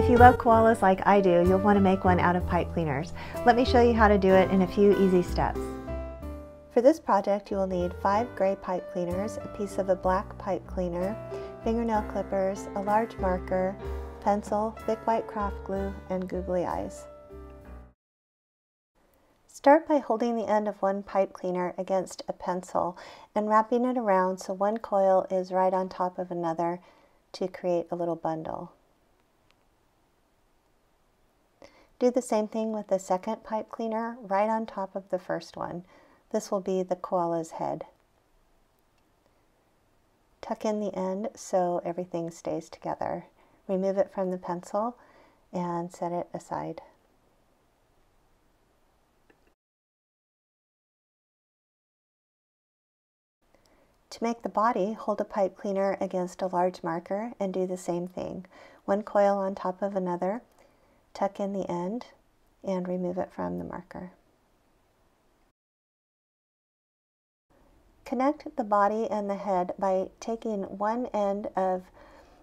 If you love koalas like I do, you'll want to make one out of pipe cleaners. Let me show you how to do it in a few easy steps. For this project, you will need 5 gray pipe cleaners, a piece of a black pipe cleaner, fingernail clippers, a large marker, pencil, thick white craft glue, and googly eyes. Start by holding the end of one pipe cleaner against a pencil and wrapping it around so one coil is right on top of another to create a little bundle. Do the same thing with the second pipe cleaner right on top of the first one. This will be the koala's head. Tuck in the end so everything stays together. Remove it from the pencil and set it aside. To make the body, hold a pipe cleaner against a large marker and do the same thing. One coil on top of another, tuck in the end, and remove it from the marker. Connect the body and the head by taking one end of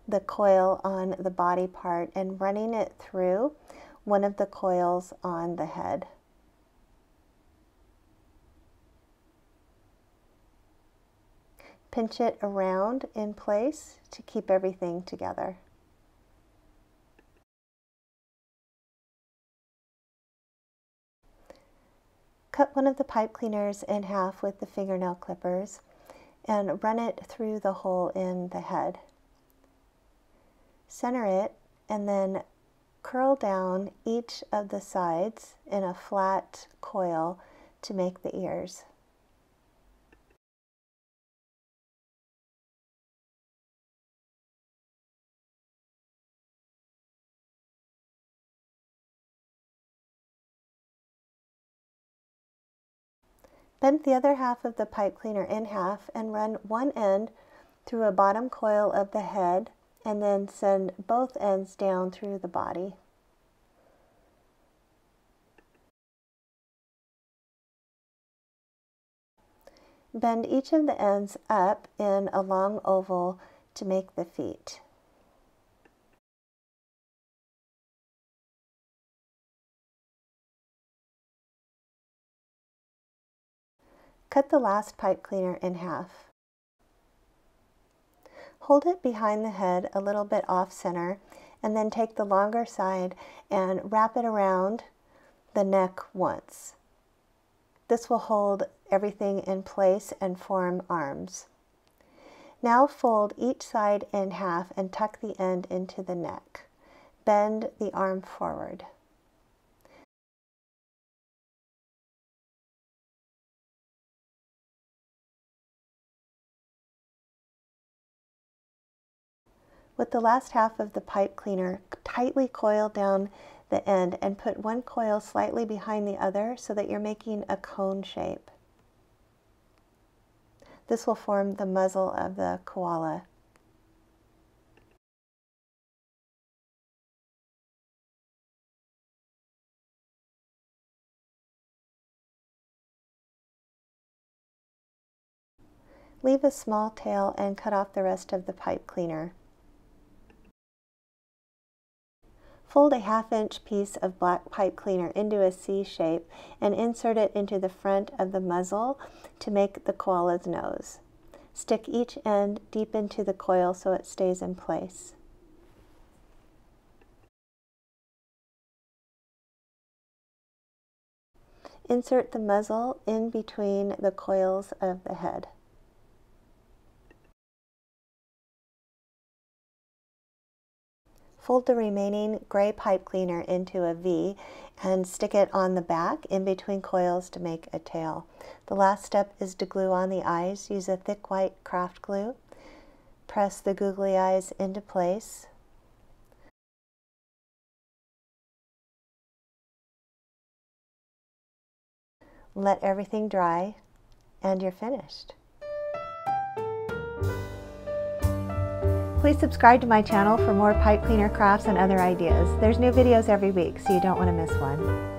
the coil on the body part and running it through one of the coils on the head. Pinch it around in place to keep everything together. Cut one of the pipe cleaners in half with the fingernail clippers and run it through the hole in the head. Center it and then curl down each of the sides in a flat coil to make the ears. Bend the other half of the pipe cleaner in half and run one end through a bottom coil of the head and then send both ends down through the body. Bend each of the ends up in a long oval to make the feet. Cut the last pipe cleaner in half. Hold it behind the head a little bit off center and then take the longer side and wrap it around the neck once. This will hold everything in place and form arms. Now fold each side in half and tuck the end into the neck. Bend the arm forward. With the last half of the pipe cleaner, tightly coil down the end and put one coil slightly behind the other so that you're making a cone shape. This will form the muzzle of the koala. Leave a small tail and cut off the rest of the pipe cleaner. Fold a 1/2-inch piece of black pipe cleaner into a C shape and insert it into the front of the muzzle to make the koala's nose. Stick each end deep into the coil so it stays in place. Insert the muzzle in between the coils of the head. Fold the remaining gray pipe cleaner into a V and stick it on the back in between coils to make a tail. The last step is to glue on the eyes. Use a thick white craft glue. Press the googly eyes into place. Let everything dry and you're finished. Please subscribe to my channel for more pipe cleaner crafts and other ideas. There's new videos every week, so you don't want to miss one.